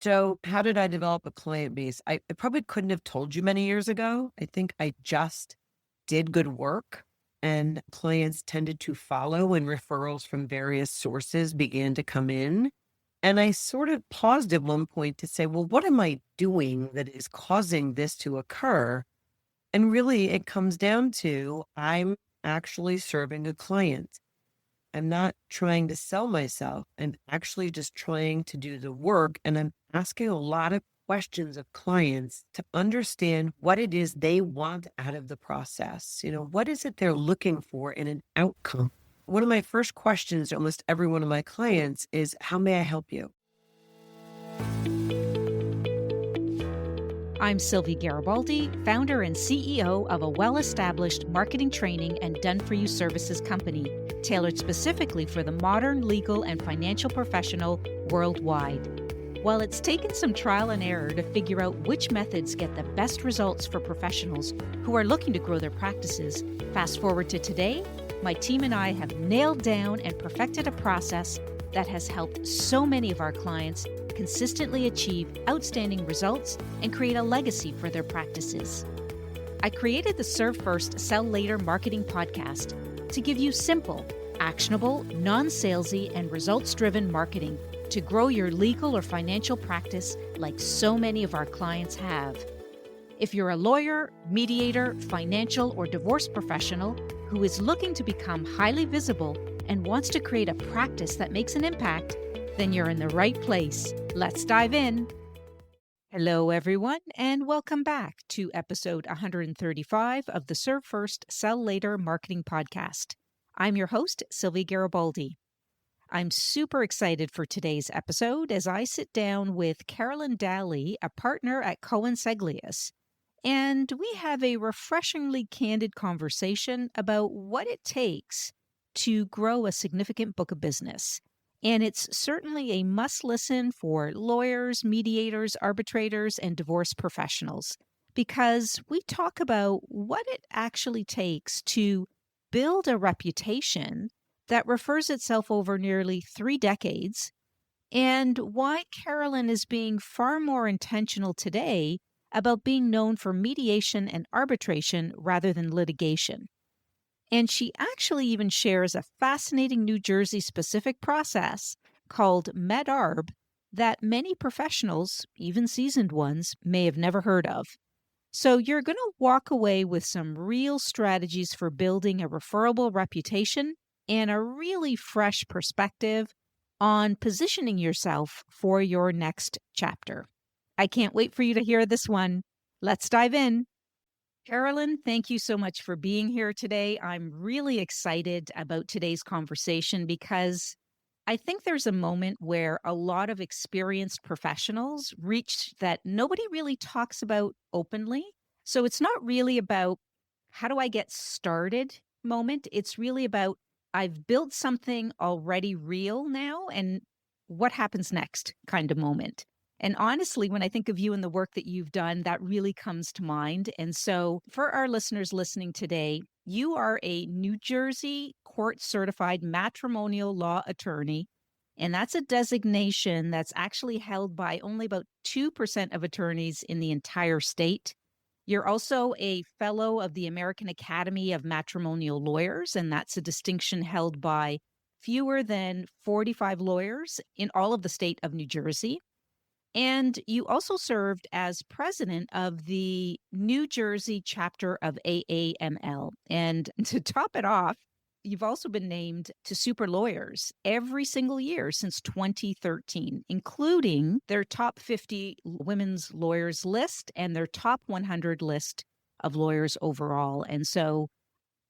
So, how did I develop a client base? I probably couldn't have told you many years ago. I think I just did good work and clients tended to follow and referrals from various sources began to come in. And I sort of paused at one point to say, well, what am I doing that is causing this to occur? And really, it comes down to I'm actually serving a client. I'm not trying to sell myself. I'm actually just trying to do the work. And I'm asking a lot of questions of clients to understand what it is they want out of the process. What is it they're looking for in an outcome? One of my first questions to almost every one of my clients is, how may I help you? I'm Sylvie Garibaldi, founder and CEO of a well-established marketing training and done-for-you services company, tailored specifically for the modern legal and financial professional worldwide. While it's taken some trial and error to figure out which methods get the best results for professionals who are looking to grow their practices, fast forward to today, my team and I have nailed down and perfected a process that has helped so many of our clients consistently achieve outstanding results and create a legacy for their practices. I created the Serve First, Sell Later marketing podcast to give you simple, actionable, non-salesy, and results-driven marketing to grow your legal or financial practice like so many of our clients have. If you're a lawyer, mediator, financial, or divorce professional who is looking to become highly visible and wants to create a practice that makes an impact, then you're in the right place. Let's dive in. Hello, everyone, and welcome back to episode 135 of the Serve First, Sell Later marketing podcast. I'm your host, Sylvie Garibaldi. I'm super excited for today's episode as I sit down with Carolyn Daly, a partner at Cohen Seglias, and we have a refreshingly candid conversation about what it takes to grow a significant book of business. And it's certainly a must-listen for lawyers, mediators, arbitrators, and divorce professionals, because we talk about what it actually takes to build a reputation that refers itself over nearly 3 decades, and why Carolyn is being far more intentional today about being known for mediation and arbitration rather than litigation. And she actually even shares a fascinating New Jersey-specific process called Med-Arb that many professionals, even seasoned ones, may have never heard of. So you're going to walk away with some real strategies for building a referable reputation and a really fresh perspective on positioning yourself for your next chapter. I can't wait for you to hear this one. Let's dive in. Carolyn, thank you so much for being here today. I'm really excited about today's conversation because I think there's a moment where a lot of experienced professionals reach that nobody really talks about openly. So it's not really about how do I get started moment. It's really about I've built something already real now and what happens next kind of moment. And honestly, when I think of you and the work that you've done, that really comes to mind. And so for our listeners listening today, you are a New Jersey court-certified matrimonial law attorney, and that's a designation that's actually held by only about 2% of attorneys in the entire state. You're also a fellow of the American Academy of Matrimonial Lawyers, and that's a distinction held by fewer than 45 lawyers in all of the state of New Jersey. And you also served as president of the New Jersey chapter of AAML. And to top it off, you've also been named to Super Lawyers every single year since 2013, including their top 50 women's lawyers list and their top 100 list of lawyers overall. And so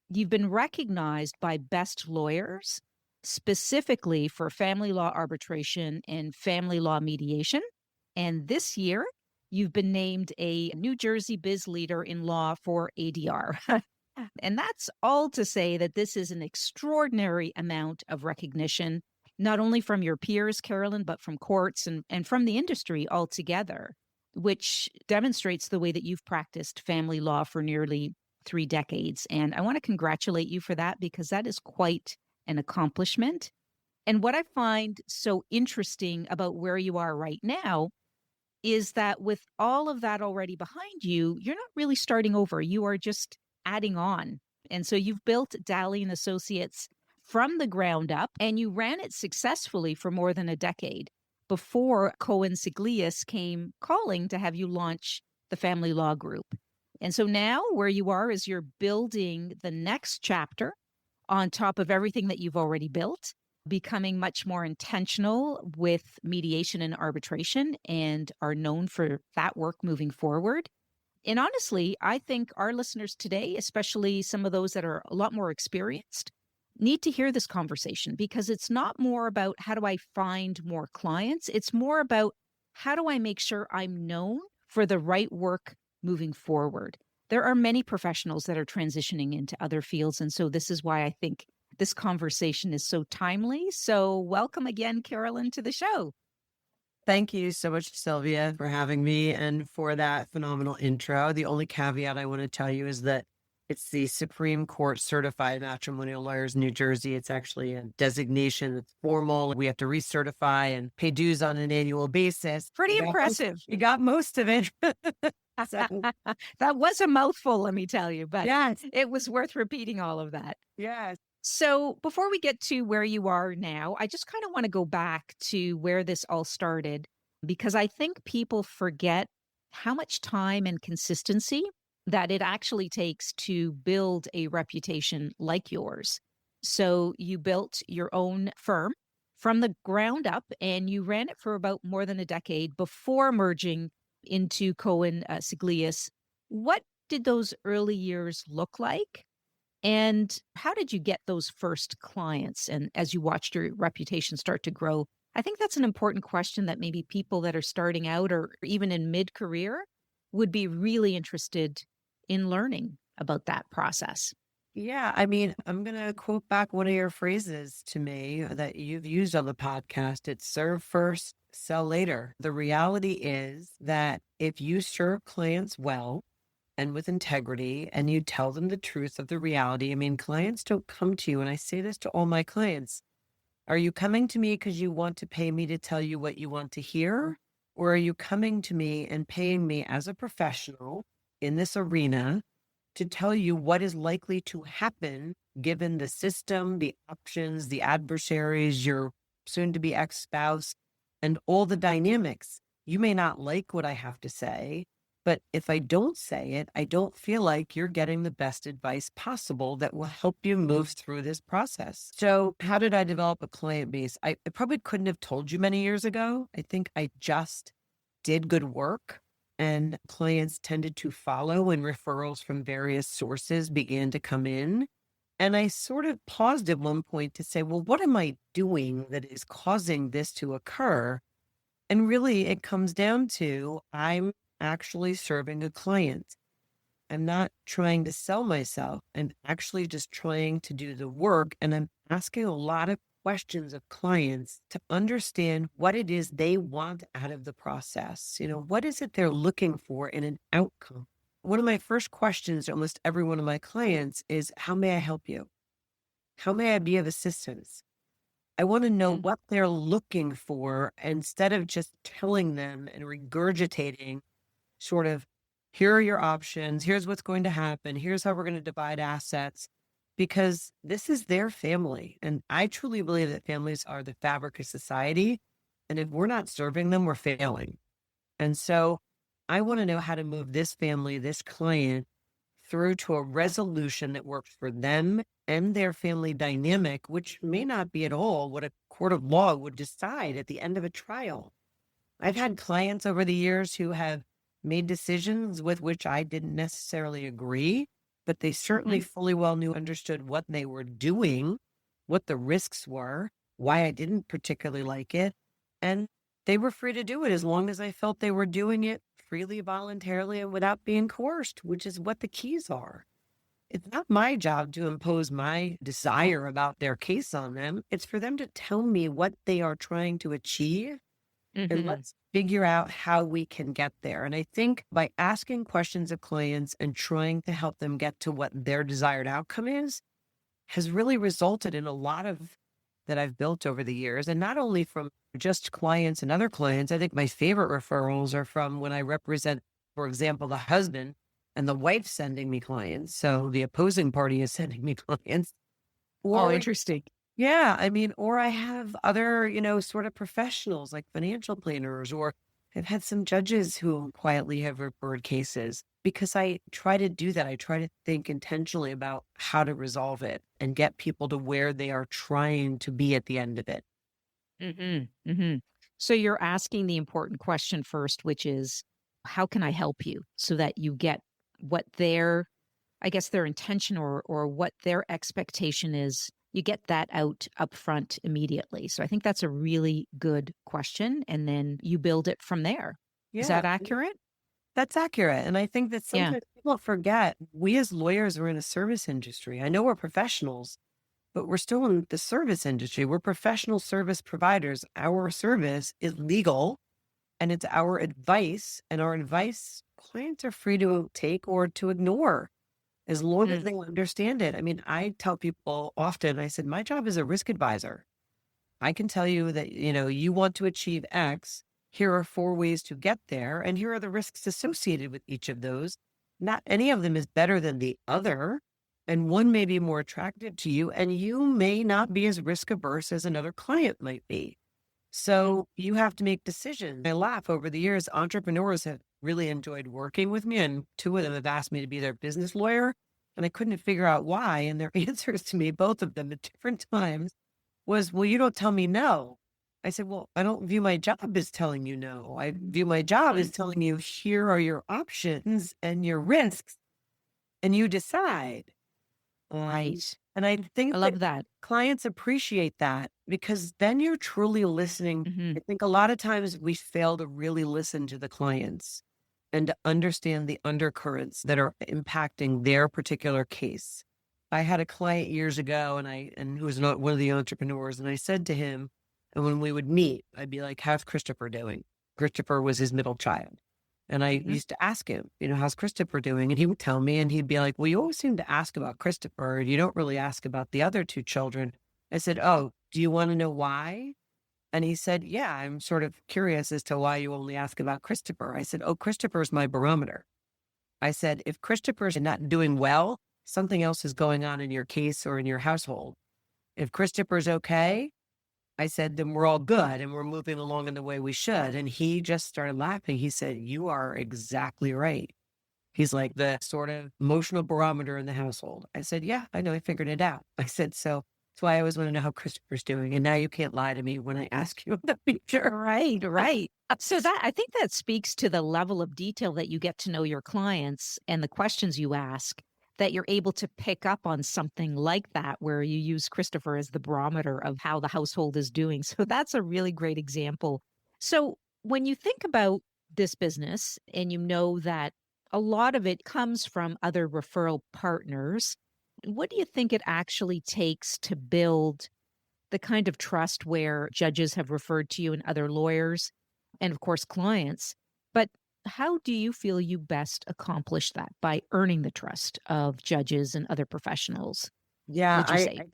you've been recognized by Best Lawyers specifically for family law arbitration and family law mediation. And this year, you've been named a New Jersey Biz Leader in Law for ADR. And that's all to say that this is an extraordinary amount of recognition, not only from your peers, Carolyn, but from courts and from the industry altogether, which demonstrates the way that you've practiced family law for nearly 3 decades. And I want to congratulate you for that because that is quite an accomplishment. And what I find so interesting about where you are right now is that with all of that already behind you, you're not really starting over. You are just adding on. And so you've built Daly and Associates from the ground up, and you ran it successfully for more than a decade before Cohen Seglias came calling to have you launch the family law group. And so now where you are is you're building the next chapter on top of everything that you've already built, becoming much more intentional with mediation and arbitration, and are known for that work moving forward. And honestly, I think our listeners today, especially some of those that are a lot more experienced, need to hear this conversation, because it's not more about how do I find more clients? It's more about how do I make sure I'm known for the right work moving forward. There are many professionals that are transitioning into other fields. And so this is why I think this conversation is so timely. So welcome again, Carolyn, to the show. Thank you so much, Sylvia, for having me and for that phenomenal intro. The only caveat I want to tell you is that it's the Supreme Court Certified Matrimonial Lawyers in New Jersey. It's actually a designation that's formal. We have to recertify and pay dues on an annual basis. Pretty impressive. You got most of it. So, that was a mouthful, let me tell you, but yes, it was worth repeating all of that. yes. So before we get to where you are now, I just kind of want to go back to where this all started, because I think people forget how much time and consistency that it actually takes to build a reputation like yours. So you built your own firm from the ground up, and you ran it for about more than a decade before merging into Cohen Seglias. What did those early years look like? And how did you get those first clients? And as you watched your reputation start to grow, I think that's an important question that maybe people that are starting out or even in mid-career would be really interested in learning about that process. Yeah, I mean, I'm going to quote back one of your phrases to me that you've used on the podcast. It's serve first, sell later. The reality is that if you serve clients well and with integrity and you tell them the truth of the reality, I mean, clients don't come to you, and I say this to all my clients. Are you coming to me because you want to pay me to tell you what you want to hear? Or are you coming to me and paying me as a professional in this arena to tell you what is likely to happen given the system, the options, the adversaries, your soon to be ex-spouse, and all the dynamics? You may not like what I have to say, but if I don't say it, I don't feel like you're getting the best advice possible that will help you move through this process. So how did I develop a client base? I probably couldn't have told you many years ago. I think I just did good work, and clients tended to follow, and referrals from various sources began to come in. And I sort of paused at one point to say, well, what am I doing that is causing this to occur? And really, it comes down to I'm actually serving a client. I'm not trying to sell myself. I'm actually just trying to do the work. And I'm asking a lot of questions of clients to understand what it is they want out of the process. You know, what is it they're looking for in an outcome? One of my first questions to almost every one of my clients is, how may I help you? How may I be of assistance? I want to know what they're looking for instead of just telling them and regurgitating sort of, here are your options. Here's what's going to happen. Here's how we're going to divide assets, because this is their family. And I truly believe that families are the fabric of society. And if we're not serving them, we're failing. And so I want to know how to move this family, this client, through to a resolution that works for them and their family dynamic, which may not be at all what a court of law would decide at the end of a trial. I've had clients over the years who have made decisions with which I didn't necessarily agree, but they certainly fully well understood what they were doing, what the risks were, why I didn't particularly like it. And they were free to do it as long as I felt they were doing it freely, voluntarily, and without being coerced, which is what the keys are. It's not my job to impose my desire about their case on them. It's for them to tell me what they are trying to achieve, and let's figure out how we can get there. And I think by asking questions of clients and trying to help them get to what their desired outcome is, has really resulted in a lot of that I've built over the years. And not only from just clients and other clients. I think my favorite referrals are from when I represent, for example, the husband and the wife sending me clients. So the opposing party is sending me clients. Oh, Or interesting. yeah, I mean, or I have other, sort of professionals like financial planners, or I've had some judges who quietly have referred cases because I try to do that. I try to think intentionally about how to resolve it and get people to where they are trying to be at the end of it. So you're asking the important question first, which is, how can I help you so that you get what their, I guess, their intention or what their expectation is, you get that out up front immediately. So I think that's a really good question. And then you build it from there. Is Yeah, that accurate? that's accurate. And I think that Yeah. sometimes people forget we as lawyers are in a service industry. I know we're professionals, but we're still in the service industry. We're professional service providers. Our service is legal and it's our advice. And our advice, clients are free to take or to ignore as long as Mm, they understand it. I mean, I tell people often, I said, my job is a risk advisor. I can tell you that, you want to achieve X. Here are 4 ways to get there. And here are the risks associated with each of those. Not any of them is better than the other. And one may be more attractive to you, and you may not be as risk averse as another client might be. So you have to make decisions. I laugh over the years, entrepreneurs have really enjoyed working with me, and two of them have asked me to be their business lawyer. And I couldn't figure out why. And their answers to me, both of them at different times, was, well, you don't tell me no. I said, well, I don't view my job as telling you no. I view my job as telling you, here are your options and your risks, and you decide. right. And I I think that love that. clients appreciate that because then you're truly listening. Hmm. I think a lot of times we fail to really listen to the clients and to understand the undercurrents that are impacting their particular case. I had a client years ago and who was not one of the entrepreneurs, and I said to him, and when we would meet, I'd be like, how's Christopher doing? Christopher was his middle child. And I Hmm. used to ask him, how's Christopher doing? And he would tell me, and he'd be like, well, you always seem to ask about Christopher, and you don't really ask about the other two children. I said, oh, do you want to know why? And he said, yeah, I'm sort of curious as to why you only ask about Christopher. I said, oh, Christopher's my barometer. I said, if Christopher's not doing well, something else is going on in your case or in your household. If Christopher's okay, I said, then we're all good and we're moving along in the way we should. And he just started laughing. He said, you are exactly right. He's like the sort of emotional barometer in the household. I said, yeah, I know. I figured it out. I said, so that's why I always want to know how Christopher's doing. And now you can't lie to me when I ask you in the future. Right, right. So that I think that speaks to the level of detail that you get to know your clients and the questions you ask, that you're able to pick up on something like that where you use Christopher as the barometer of how the household is doing. So that's a really great example. So when you think about this business and you know that a lot of it comes from other referral partners, what do you think it actually takes to build the kind of trust where judges have referred to you and other lawyers and, of course, clients? But how do you feel you best accomplish that by earning the trust of judges and other professionals, Yeah, would you say?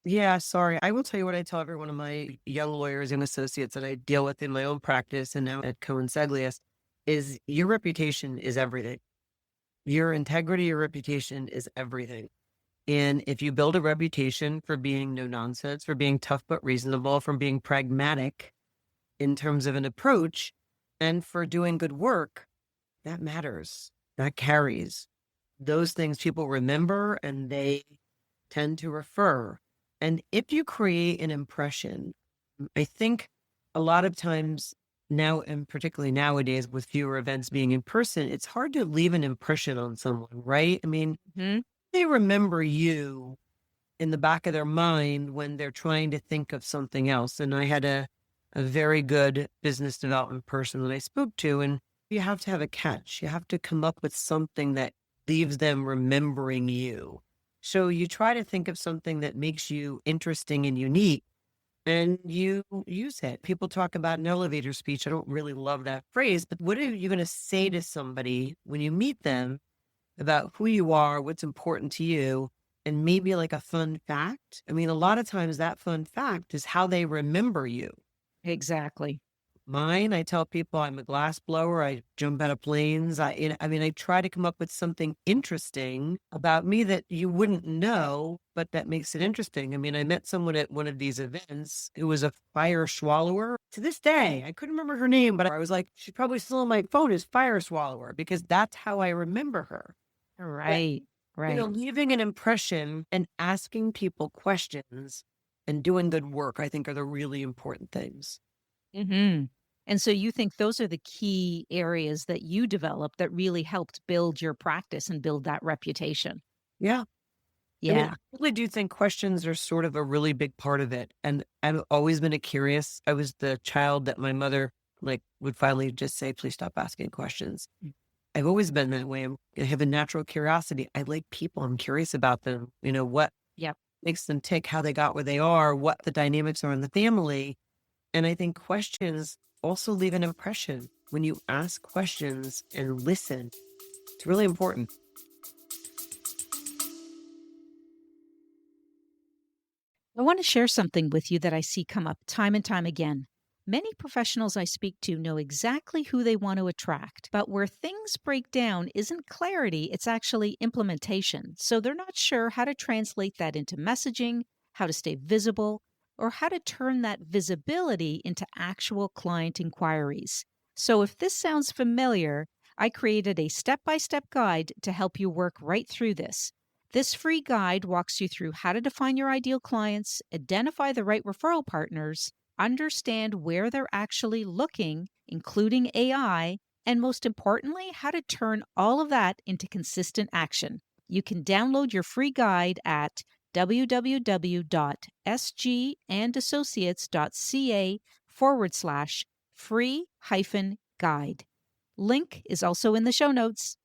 yeah, sorry. I will tell you what I tell every one of my young lawyers and associates that I deal with in my own practice and now at Cohen Seglias is your reputation is everything. Your integrity, your reputation is everything. And if you build a reputation for being no nonsense, for being tough but reasonable, from being pragmatic in terms of an approach, and for doing good work, that matters. That carries. Those things people remember and they tend to refer. And if you create an impression, I think a lot of times now, and particularly nowadays with fewer events being in person, it's hard to leave an impression on someone, right? I mean, Mhm. they remember you in the back of their mind when they're trying to think of something else. And I had a very good business development person that I spoke to, and you have to have a catch. You have to come up with something that leaves them remembering you. So you try to think of something that makes you interesting and unique and you use it. People talk about an elevator speech. I don't really love that phrase, but what are you going to say to somebody when you meet them about who you are, what's important to you, and maybe like a fun fact? I mean, a lot of times that fun fact is how they remember you. Exactly. Mine, I tell people I'm a glass blower. I jump out of planes. I mean, I try to come up with something interesting about me that you wouldn't know, but that makes it interesting. I mean, I met someone at one of these events who was a fire swallower. To this day, I couldn't remember her name, but I was like, she's probably still on my phone as fire swallower because that's how I remember her. But, Right. Right. leaving an impression and asking people questions and doing good work, I think are the really important things. Hmm. And so you think those are the key areas that you developed that really helped build your practice and build that reputation. Yeah. I mean, Yeah. I really do think questions are sort of a really big part of it. And I've always been a curious. I was the child that my mother would finally just say, please stop asking questions. I've always been that way. I have a natural curiosity. I like people. I'm curious about them. What Yep. makes them tick, how they got where they are, what the dynamics are in the family. And I think questions also leave an impression. When you ask questions and listen, it's really important. I want to share something with you that I see come up time and time again. Many professionals I speak to know exactly who they want to attract, but where things break down isn't clarity, it's actually implementation. So they're not sure how to translate that into messaging, how to stay visible, or how to turn that visibility into actual client inquiries. So if this sounds familiar, I created a step by step guide to help you work right through this. This free guide walks you through how to define your ideal clients, identify the right referral partners, understand where they're actually looking, including AI, and most importantly, how to turn all of that into consistent action. You can download your free guide at www.sgandassociates.ca/free-guide. Link is also in the show notes.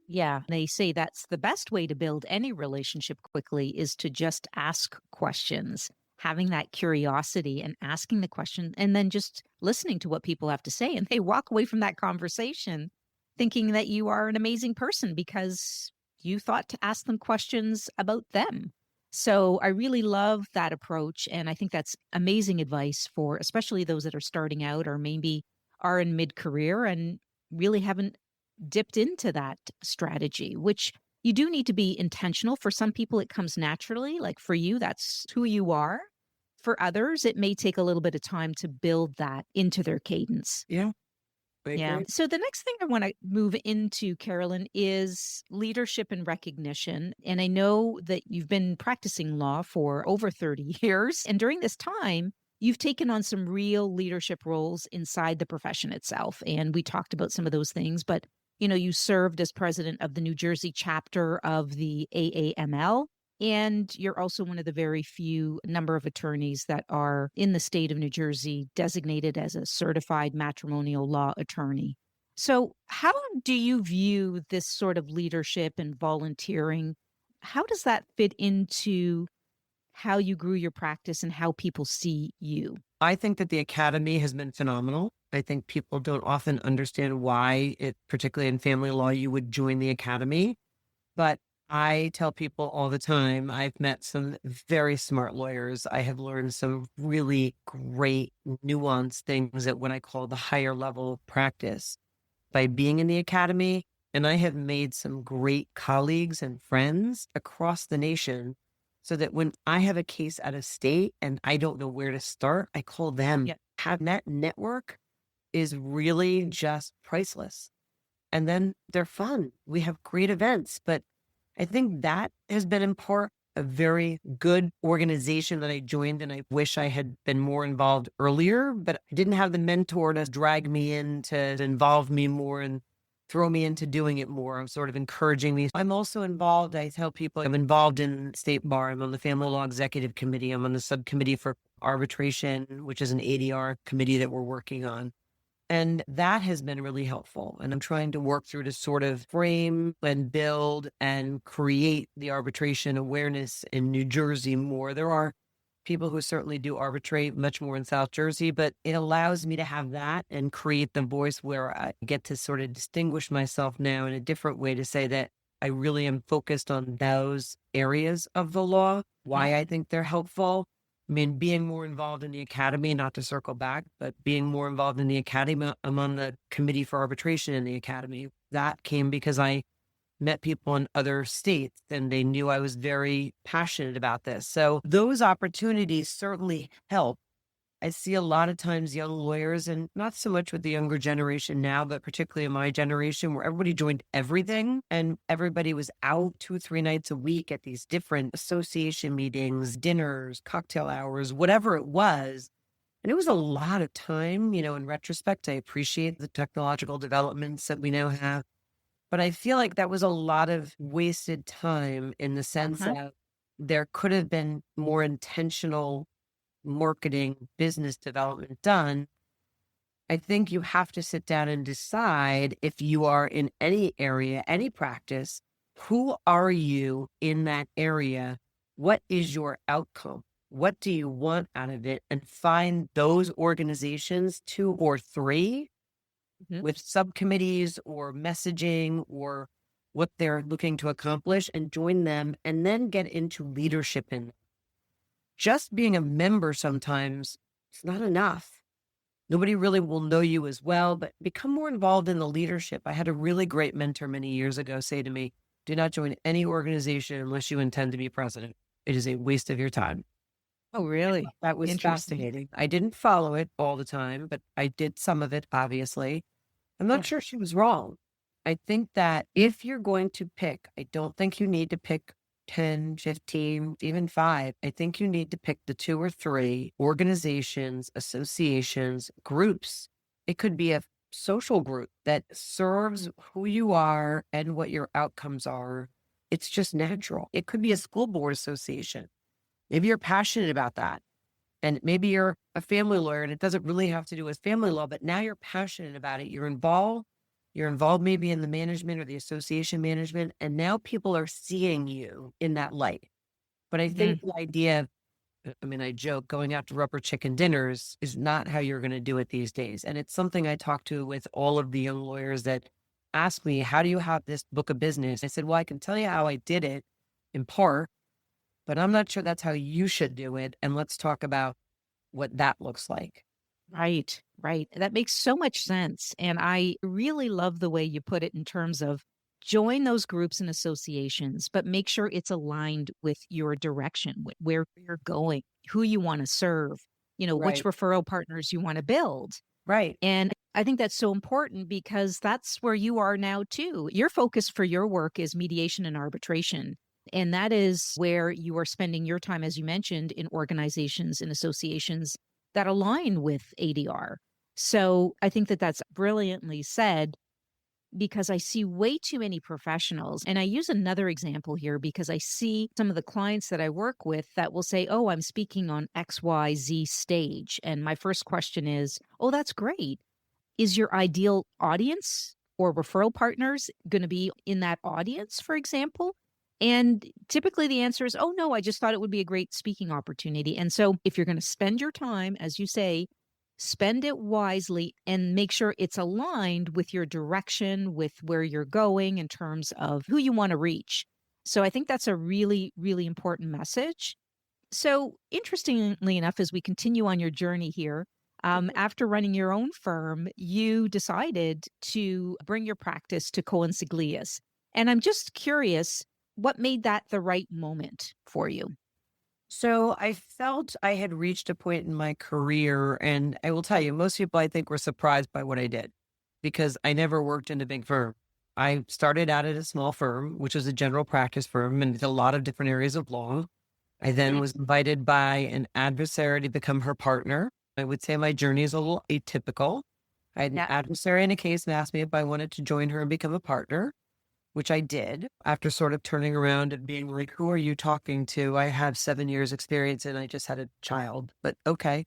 Yeah, they say that's the best way to build any relationship quickly is to just ask questions, having that curiosity and asking the question and then just listening to what people have to say. And they walk away from that conversation thinking that you are an amazing person because you thought to ask them questions about them. So I really love that approach. And I think that's amazing advice for especially those that are starting out or maybe are in mid career and really haven't dipped into that strategy, which you do need to be intentional. For some people, it comes naturally. Like for you, that's who you are. For others, it may take a little bit of time to build that into their cadence. Yeah, I Yeah. agree. So the next thing I want to move into, Carolyn, is leadership and recognition. And I know that you've been practicing law for over 30 years. And during this time, you've taken on some real leadership roles inside the profession itself. And we talked about some of those things, but you served as president of the New Jersey chapter of the AAML. And you're also one of the very few number of attorneys that are in the state of New Jersey designated as a certified matrimonial law attorney. So, how do you view this sort of leadership and volunteering? How does that fit into how you grew your practice and how people see you? I think that the academy has been phenomenal. I think people don't often understand why particularly in family law, you would join the academy. But I tell people all the time, I've met some very smart lawyers. I have learned some really great nuanced things at what I call the higher level of practice by being in the academy. And I have made some great colleagues and friends across the nation so that when I have a case out of state and I don't know where to start, I call them. Yeah. Have that network is really just priceless. And then they're fun. We have great events, but I think that has been in part a very good organization that I joined. And I wish I had been more involved earlier, but I didn't have the mentor to drag me in to involve me more and throw me into doing it more. I'm sort of encouraging me. I'm also involved. I tell people I'm involved in state bar. I'm on the family law executive committee. I'm on the subcommittee for arbitration, which is an ADR committee that we're working on. And that has been really helpful. And I'm trying to work through to sort of frame and build and create the arbitration awareness in New Jersey more. There are people who certainly do arbitrate much more in South Jersey, but it allows me to have that and create the voice where I get to sort of distinguish myself now in a different way to say that I really am focused on those areas of the law. Yeah. why I think they're helpful. I mean, being more involved in the academy, not to circle back, but being more involved in the academy, I'm on the committee for arbitration in the academy. That came because I met people in other states and they knew I was very passionate about this. So those opportunities certainly help. I see a lot of times young lawyers, and not so much with the younger generation now, but particularly in my generation, where everybody joined everything and everybody was out 2 or 3 nights a week at these different association meetings, dinners, cocktail hours, whatever it was. And it was a lot of time. In retrospect, I appreciate the technological developments that we now have. But I feel like that was a lot of wasted time in the sense Uh-huh. that there could have been more intentional marketing, business development done. I think you have to sit down and decide, if you are in any area, any practice, who are you in that area? What is your outcome? What do you want out of it? And find those organizations, 2 or 3, Mhm. with subcommittees or messaging or what they're looking to accomplish, and join them, and then get into leadership in. Just being a member sometimes, it's not enough. Nobody really will know you as well, but become more involved in the leadership. I had a really great mentor many years ago say to me, do not join any organization unless you intend to be president. It is a waste of your time. Oh, I thought really? that was Interesting. fascinating. I didn't follow it all the time, but I did some of it, obviously. I'm not Yeah. sure she was wrong. I think that if you're going to pick, I don't think you need to pick 10, 15, even 5. I think you need to pick the 2 or 3 organizations, associations, groups. It could be a social group that serves who you are and what your outcomes are. It's just natural. It could be a school board association. Maybe you're passionate about that. And maybe you're a family lawyer and it doesn't really have to do with family law, but now you're passionate about it. You're involved. You're involved maybe in the management or the association management. And now people are seeing you in that light. But I think Mhm. the idea of, I mean, I joke, going out to rubber chicken dinners is not how you're going to do it these days. And it's something I talk to with all of the young lawyers that ask me, how do you have this book of business? I said, well, I can tell you how I did it in part, but I'm not sure that's how you should do it. And let's talk about what that looks like. Right, right. That makes so much sense. And I really love the way you put it in terms of join those groups and associations, but make sure it's aligned with your direction, where you're going, who you want to serve, which Right. referral partners you want to build. Right. And I think that's so important because that's where you are now too. Your focus for your work is mediation and arbitration. And that is where you are spending your time, as you mentioned, in organizations and associations that align with ADR. So I think that that's brilliantly said because I see way too many professionals. And I use another example here because I see some of the clients that I work with that will say, oh, I'm speaking on XYZ stage. And my first question is, oh, that's great. Is your ideal audience or referral partners going to be in that audience, for example? And typically the answer is, oh, no, I just thought it would be a great speaking opportunity. And so if you're going to spend your time, as you say, spend it wisely and make sure it's aligned with your direction, with where you're going in terms of who you want to reach. So I think that's a really, really important message. So, interestingly enough, as we continue on your journey here, after running your own firm, you decided to bring your practice to Cohen Seglias. And I'm just curious, what made that the right moment for you? So I felt I had reached a point in my career, and I will tell you, most people I think were surprised by what I did because I never worked in a big firm. I started out at a small firm, which was a general practice firm, and did a lot of different areas of law. I then was invited by an adversary to become her partner. I would say my journey is a little atypical. I had an Yeah. adversary in a case and asked me if I wanted to join her and become a partner, which I did after sort of turning around and being like, who are you talking to? I have 7 years experience and I just had a child, but okay.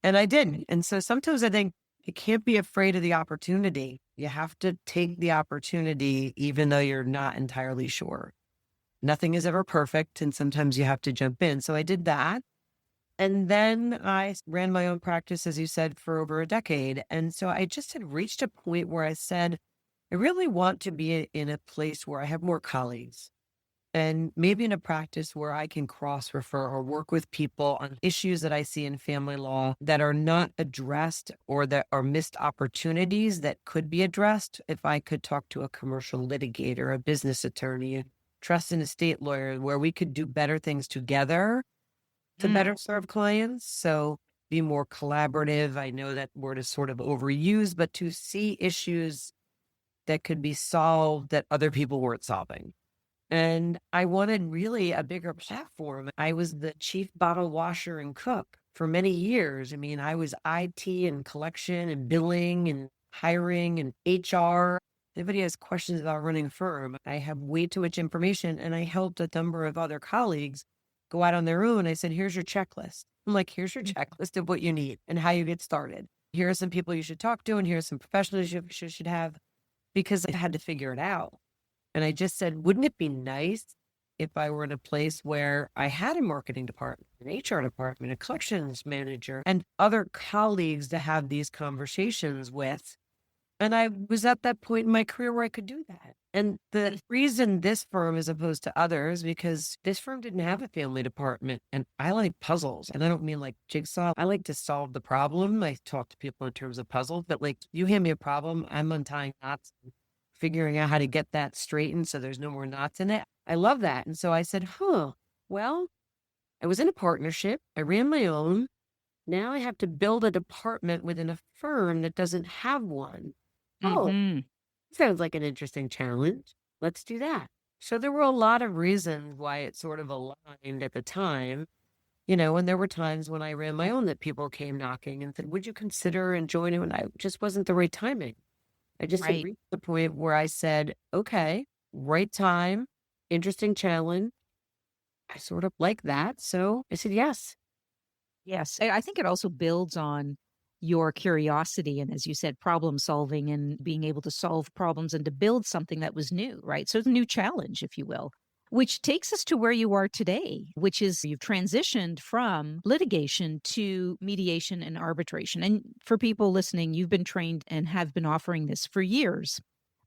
And I did. And so sometimes I think you can't be afraid of the opportunity. You have to take the opportunity, even though you're not entirely sure. Nothing is ever perfect. And sometimes you have to jump in. So I did that. And then I ran my own practice, as you said, for over a decade. And so I just had reached a point where I said, I really want to be in a place where I have more colleagues. and maybe in a practice where I can cross refer or work with people on issues that I see in family law that are not addressed or that are missed opportunities that could be addressed. If I could talk to a commercial litigator, a business attorney, a trust and estate lawyer, where we could do better things together to Mm. better serve clients. So be more collaborative. I know that word is sort of overused, but to see issues that could be solved that other people weren't solving. And I wanted really a bigger platform. I was the chief bottle washer and cook for many years. I mean, I was IT and collection and billing and hiring and HR. If anybody has questions about running a firm, I have way too much information. And I helped a number of other colleagues go out on their own. I said, here's your checklist. I'm like, here's your checklist of what you need and how you get started. Here are some people you should talk to, and here's some professionals you should have, because I had to figure it out. And I just said, wouldn't it be nice if I were in a place where I had a marketing department, an HR department, a collections manager, and other colleagues to have these conversations with? And I was at that point in my career where I could do that. And the reason this firm as opposed to others, because this firm didn't have a family department. And I like puzzles. And I don't mean like jigsaw. I like to solve the problem. I talk to people in terms of puzzles, but like you hand me a problem, I'm untying knots, figuring out how to get that straightened so there's no more knots in it. I love that. And so I said, well, I was in a partnership. I ran my own. Now I have to build a department within a firm that doesn't have one. Oh, Mm-hmm. sounds like an interesting challenge. Let's do that. So there were a lot of reasons why it sort of aligned at the time, and there were times when I ran my own that people came knocking and said, would you consider and join it? And I just wasn't the right timing. I just had Right. reached the point where I said, okay, right time, interesting challenge. I sort of like that. So I said, yes. Yes. I think it also builds on your curiosity and, as you said, problem solving and being able to solve problems and to build something that was new, right? So it's a new challenge, if you will, which takes us to where you are today, which is you've transitioned from litigation to mediation and arbitration. And for people listening, you've been trained and have been offering this for years.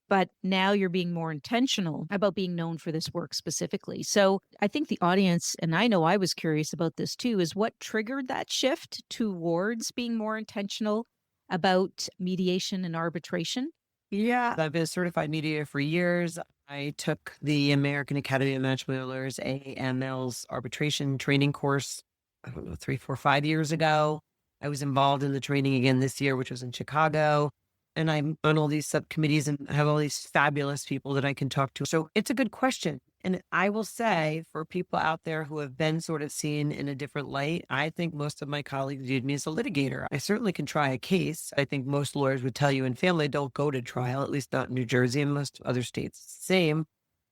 But now you're being more intentional about being known for this work specifically. So I think the audience, and I know I was curious about this too, is what triggered that shift towards being more intentional about mediation and arbitration? Yeah. I've been a certified mediator for years. I took the American Academy of Matrimonial Lawyers, AAML's arbitration training course, I don't know, 3, 4, 5 years ago. I was involved in the training again this year, which was in Chicago. And I'm on all these subcommittees and have all these fabulous people that I can talk to. So it's a good question. And I will say, for people out there who have been sort of seen in a different light, I think most of my colleagues viewed me as a litigator. I certainly can try a case. I think most lawyers would tell you in family don't go to trial, at least not in New Jersey, and most other states it's the same.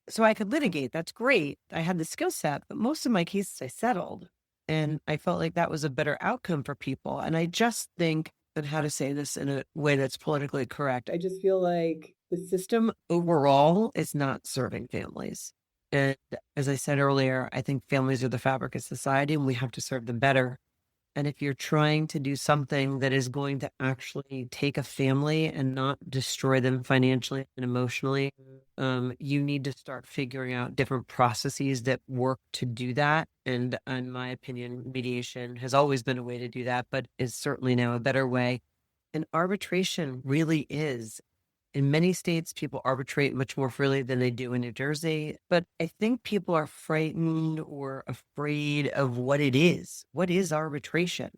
So I could litigate. That's great. I had the skill set, but most of my cases I settled. And I felt like that was a better outcome for people. And I just think, and how to say this in a way that's politically correct, I just feel like the system overall is not serving families. And as I said earlier, I think families are the fabric of society and we have to serve them better. And if you're trying to do something that is going to actually take a family and not destroy them financially and emotionally, you need to start figuring out different processes that work to do that. And in my opinion, mediation has always been a way to do that, but is certainly now a better way. And arbitration really is. In many states, people arbitrate much more freely than they do in New Jersey. But I think people are frightened or afraid of what it is. What is arbitration?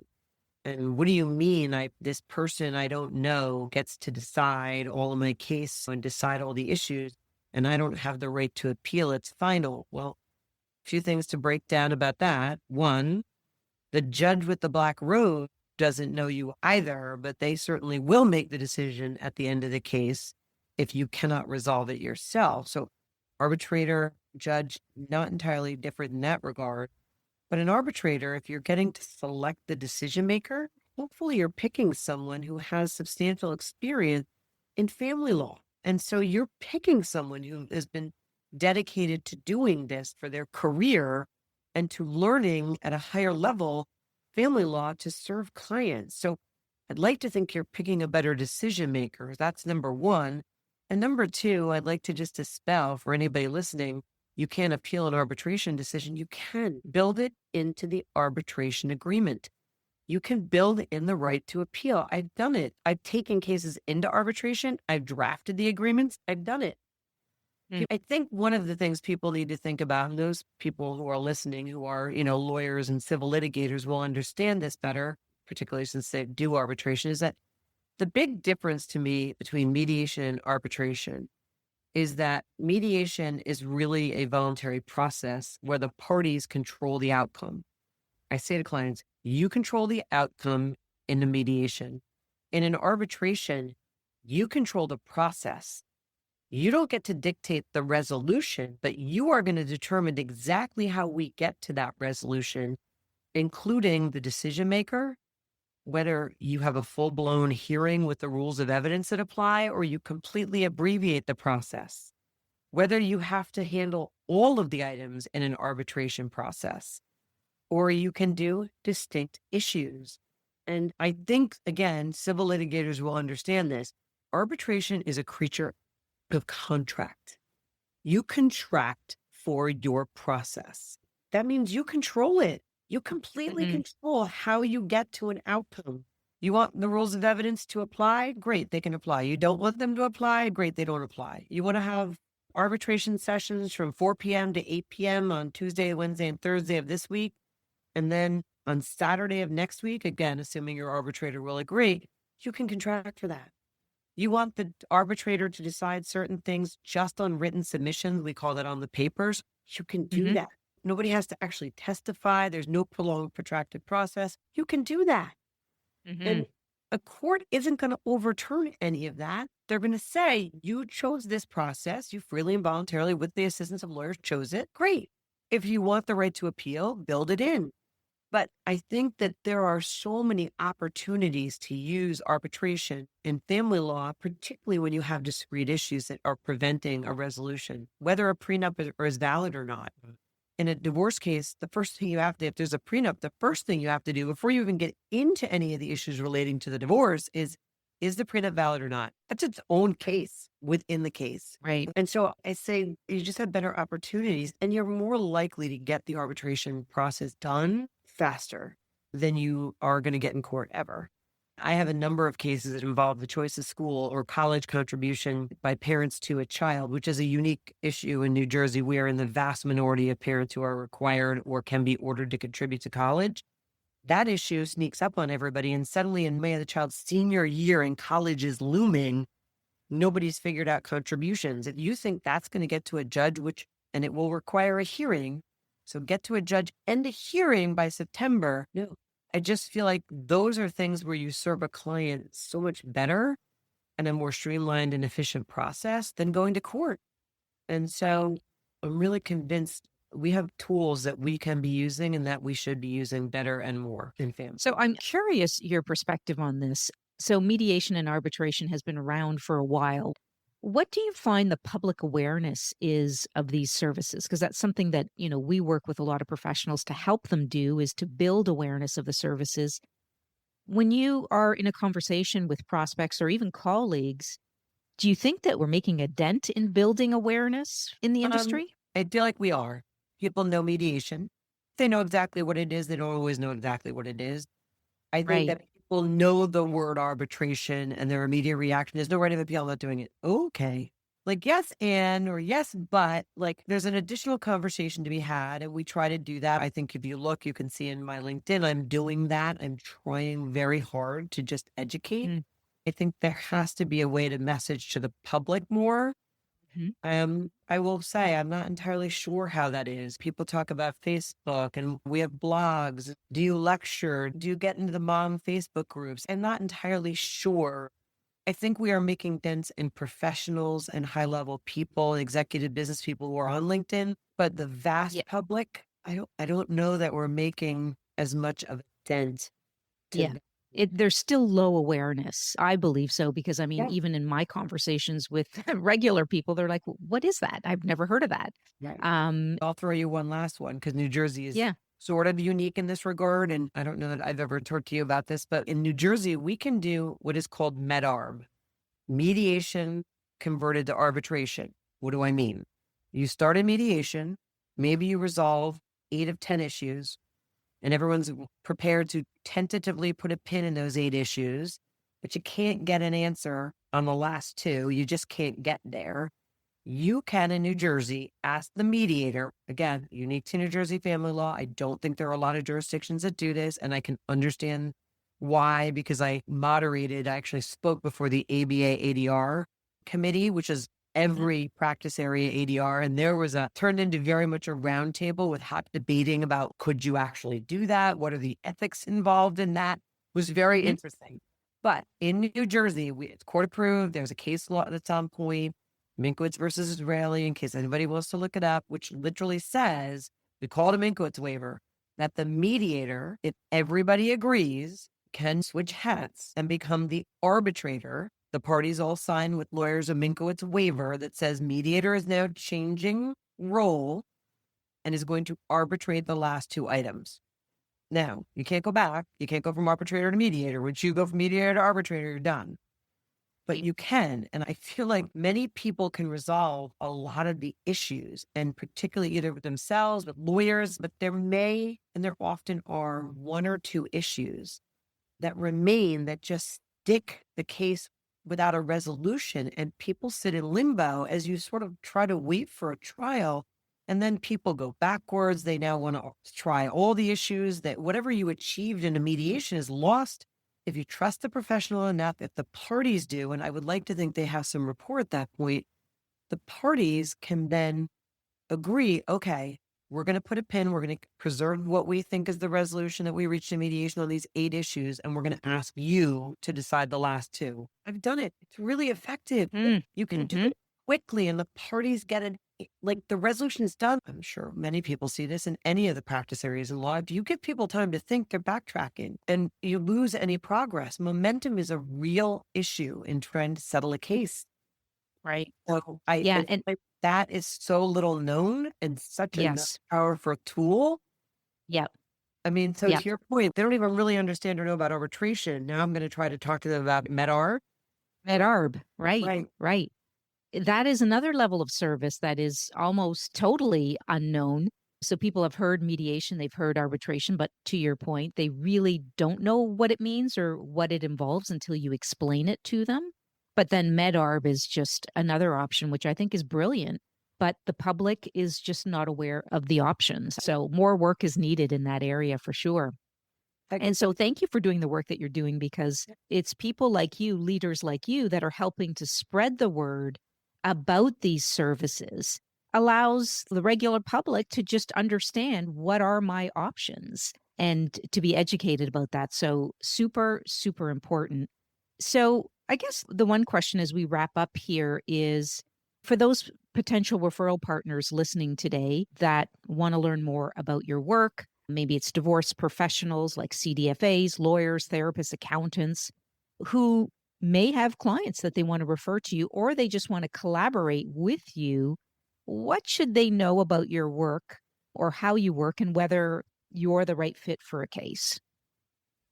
And what do you mean this person I don't know gets to decide all of my case and decide all the issues, and I don't have the right to appeal its final? Well, a few things to break down about that. One, the judge with the black robe doesn't know you either, but they certainly will make the decision at the end of the case if you cannot resolve it yourself. So arbitrator, judge, not entirely different in that regard. But an arbitrator, if you're getting to select the decision maker, hopefully you're picking someone who has substantial experience in family law. And so you're picking someone who has been dedicated to doing this for their career and to learning at a higher level family law to serve clients. So I'd like to think you're picking a better decision maker. That's number one. And number two, I'd like to just dispel for anybody listening, you can't appeal an arbitration decision. You can build it into the arbitration agreement. You can build in the right to appeal. I've done it. I've taken cases into arbitration. I've drafted the agreements. I've done it. I think one of the things people need to think about, and those people who are listening, who are, lawyers and civil litigators will understand this better, particularly since they do arbitration, is that the big difference to me between mediation and arbitration is that mediation is really a voluntary process where the parties control the outcome. I say to clients, you control the outcome in the mediation. In an arbitration, you control the process. You don't get to dictate the resolution, but you are going to determine exactly how we get to that resolution, including the decision maker, whether you have a full-blown hearing with the rules of evidence that apply, or you completely abbreviate the process, whether you have to handle all of the items in an arbitration process, or you can do distinct issues. And I think, again, civil litigators will understand this. Arbitration is a creature of contract. You contract for your process. That means you control it. You completely control how you get to an outcome. You want the rules of evidence to apply? Great, they can apply. You don't want them to apply? Great, they don't apply. You want to have arbitration sessions from 4 p.m. to 8 p.m. on Tuesday, Wednesday, and Thursday of this week, and then on Saturday of next week, again, assuming your arbitrator will agree, you can contract for that. You want the arbitrator to decide certain things just on written submissions. We call that on the papers. You can do that. Nobody has to actually testify. There's no prolonged, protracted process. You can do that. And a court isn't going to overturn any of that. They're going to say, you chose this process. You freely and voluntarily, with the assistance of lawyers, chose it. Great. If you want the right to appeal, build it in. But I think that there are so many opportunities to use arbitration in family law, particularly when you have discrete issues that are preventing a resolution, whether a prenup is valid or not. In a divorce case, the first thing you have to, if there's a prenup, the first thing you have to do before you even get into any of the issues relating to the divorce is the prenup valid or not? That's its own case within the case. Right. And so I say you just have better opportunities and you're more likely to get the arbitration process done faster than you are going to get in court ever. I have a number of cases that involve the choice of school or college contribution by parents to a child, which is a unique issue in New Jersey. We are in the vast minority of parents who are required or can be ordered to contribute to college. That issue sneaks up on everybody. And suddenly in May, the child's senior year in college is looming. Nobody's figured out contributions. If you think that's going to get to a judge, and it will require a hearing, so get to a judge and a hearing by September. No, I just feel like those are things where you serve a client so much better and a more streamlined and efficient process than going to court. And so I'm really convinced we have tools that we can be using and that we should be using better and more in family. So I'm curious your perspective on this. So mediation and arbitration has been around for a while. What do you find the public awareness is of these services? Because that's something that, we work with a lot of professionals to help them do, is to build awareness of the services. When you are in a conversation with prospects or even colleagues, do you think that we're making a dent in building awareness in the industry? I feel like we are. People know mediation. They know exactly what it is. They don't always know exactly what it is. I think that people know the word arbitration and their immediate reaction is no right of appeal, I'm not doing it. Okay. Like, yes, and, or yes, but, like, there's an additional conversation to be had. And we try to do that. I think if you look, you can see in my LinkedIn, I'm doing that. I'm trying very hard to just educate. I think there has to be a way to message to the public more. I will say, I'm not entirely sure how that is. People talk about Facebook and we have blogs. Do you lecture? Do you get into the mom Facebook groups? I'm not entirely sure. I think we are making dents in professionals and high level people, executive business people who are on LinkedIn, but the vast public, I don't know that we're making as much of a dent. There's still low awareness. I believe so, because even in my conversations with regular people, they're like, what is that? I've never heard of that. I'll throw you one last one because New Jersey is sort of unique in this regard. And I don't know that I've ever talked to you about this, but in New Jersey, we can do what is called Med-Arb, mediation converted to arbitration. What do I mean? You start a mediation, maybe you resolve 8 of 10 issues, and everyone's prepared to tentatively put a pin in those 8 issues, but you can't get an answer on the last 2. You just can't get there. You can, in New Jersey, ask the mediator, again, unique to New Jersey family law. I don't think there are a lot of jurisdictions that do this, and I can understand why, because I actually spoke before the ABA ADR committee, which is every practice area ADR. And there was turned into very much a roundtable with hot debating about, could you actually do that? What are the ethics involved in that? It was very interesting. But in New Jersey, it's court approved. There's a case law that's on point, Minkowitz versus Israeli, in case anybody wants to look it up, which literally says, we call it a Minkowitz waiver, that the mediator, if everybody agrees, can switch hats and become the arbitrator. The parties all sign with lawyers a Minkowitz waiver that says mediator is now changing role and is going to arbitrate the last 2 items. Now, you can't go back. You can't go from arbitrator to mediator. Once you go from mediator to arbitrator, you're done. But you can. And I feel like many people can resolve a lot of the issues, and particularly either with themselves, with lawyers, but there often are 1 or 2 issues that remain that just stick the case without a resolution. And people sit in limbo as you sort of try to wait for a trial. And then people go backwards. They now want to try all the issues, that whatever you achieved in a mediation is lost. If you trust the professional enough, if the parties do, and I would like to think they have some rapport at that point, the parties can then agree, okay, we're going to put a pin, we're going to preserve what we think is the resolution that we reached in mediation on these 8 issues, and we're going to ask you to decide the last 2. I've done it. It's really effective. You can do it quickly, and the parties get it. Like, the resolution is done. I'm sure many people see this in any of the practice areas in law. If you give people time to think, they're backtracking and you lose any progress. Momentum is a real issue in trying to settle a case. Right. So and that is so little known and such a powerful tool. Yep. I mean, so to your point, they don't even really understand or know about arbitration. Now I'm going to try to talk to them about Med-Arb. Med-Arb. Right. That is another level of service that is almost totally unknown. So people have heard mediation, they've heard arbitration, but to your point, they really don't know what it means or what it involves until you explain it to them. But then Med-Arb is just another option, which I think is brilliant. But the public is just not aware of the options. So more work is needed in that area for sure. And so thank you for doing the work that you're doing, because it's people like you, leaders like you, that are helping to spread the word about these services, allows the regular public to just understand what are my options and to be educated about that. So super, super important. So I guess the one question as we wrap up here is, for those potential referral partners listening today that want to learn more about your work, maybe it's divorce professionals like CDFAs, lawyers, therapists, accountants, who may have clients that they want to refer to you, or they just want to collaborate with you, what should they know about your work or how you work and whether you're the right fit for a case?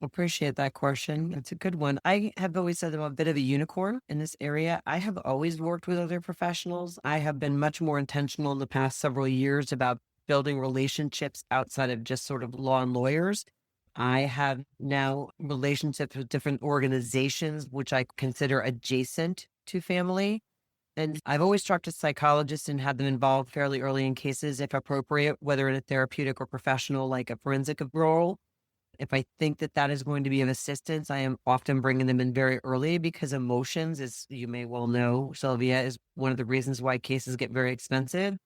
Appreciate that question. It's a good one. I have always said I'm a bit of a unicorn in this area. I have always worked with other professionals. I have been much more intentional in the past several years about building relationships outside of just sort of law and lawyers. I have now relationships with different organizations, which I consider adjacent to family. And I've always talked to psychologists and had them involved fairly early in cases, if appropriate, whether in a therapeutic or professional, like a forensic role. If I think that that is going to be of assistance, I am often bringing them in very early, because emotions, as you may well know, Sylvia, is one of the reasons why cases get very expensive.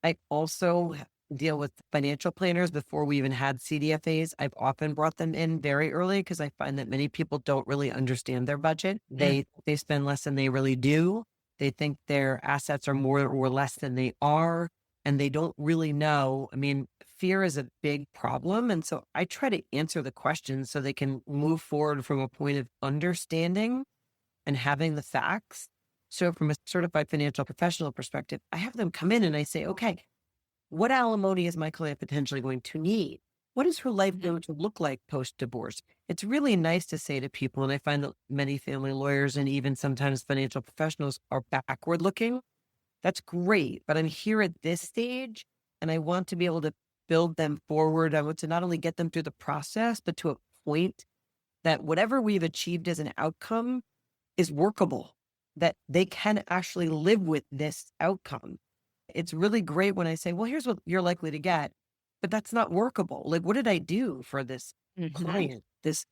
I also deal with financial planners before we even had CDFAs. I've often brought them in very early because I find that many people don't really understand their budget. They spend less than they really do. They think their assets are more or less than they are, and they don't really know. I mean, fear is a big problem. And so I try to answer the questions so they can move forward from a point of understanding and having the facts. So from a certified financial professional perspective, I have them come in and I say, okay, what alimony is my client potentially going to need? What is her life going to look like post-divorce? It's really nice to say to people, and I find that many family lawyers and even sometimes financial professionals are backward looking. That's great. But I'm here at this stage and I want to be able to build them forward. I want to not only get them through the process, but to a point that whatever we've achieved as an outcome is workable, that they can actually live with this outcome. It's really great when I say, well, here's what you're likely to get, but that's not workable. Like, what did I do for this client, this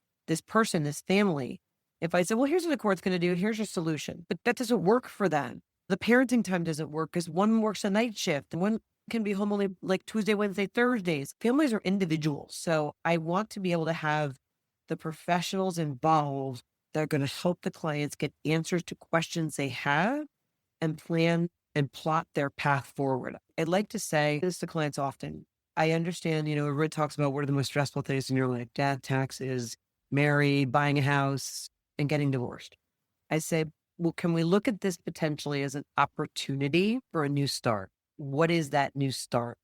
person, this family? If I say, well, here's what the court's going to do, here's your solution, but that doesn't work for them. The parenting time doesn't work because one works a night shift and one can be home only like Tuesday, Wednesday, Thursdays. Families are individuals. So I want to be able to have the professionals involved that are going to help the clients get answers to questions they have and plan and plot their path forward. I'd like to say this to clients often. I understand, everybody talks about what are the most stressful things in your life: death, taxes, marry, buying a house, and getting divorced. I say, well, can we look at this potentially as an opportunity for a new start? What is that new start?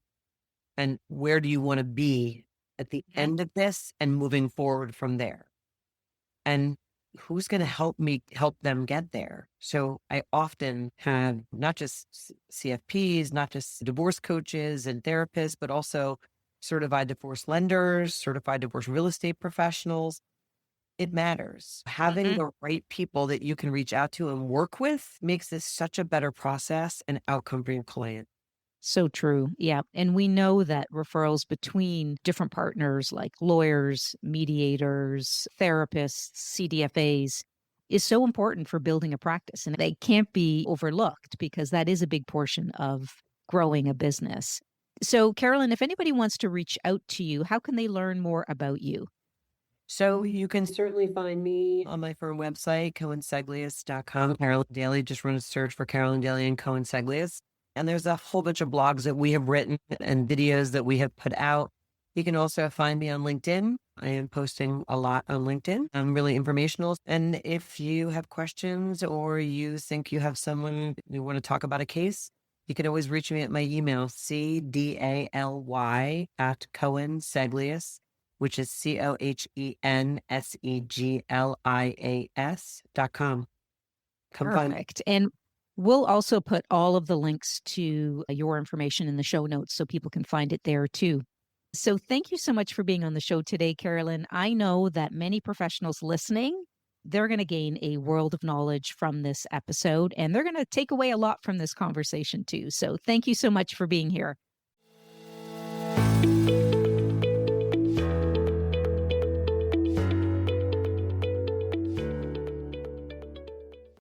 And where do you want to be at the end of this and moving forward from there? And who's going to help them get there? So I often have not just CFPs, not just divorce coaches and therapists, but also certified divorce lenders, certified divorce real estate professionals. It matters. Having the right people that you can reach out to and work with makes this such a better process and outcome for your client. So true. Yeah. And we know that referrals between different partners like lawyers, mediators, therapists, CDFAs is so important for building a practice. And they can't be overlooked because that is a big portion of growing a business. So, Carolyn, if anybody wants to reach out to you, how can they learn more about you? So you can certainly find me on my firm website, cohenseglias.com. Carolyn Daly, just run a search for Carolyn Daly and Cohen Seglias. And there's a whole bunch of blogs that we have written and videos that we have put out. You can also find me on LinkedIn. I am posting a lot on LinkedIn. I'm really informational. And if you have questions or you think you have someone you want to talk about a case, you can always reach me at my email, cdaly@Cohen Seglias, which is CohenSeglias.com. Come find me. Perfect. And we'll also put all of the links to your information in the show notes so people can find it there too. So thank you so much for being on the show today, Carolyn. I know that many professionals listening, they're going to gain a world of knowledge from this episode, and they're going to take away a lot from this conversation too. So thank you so much for being here.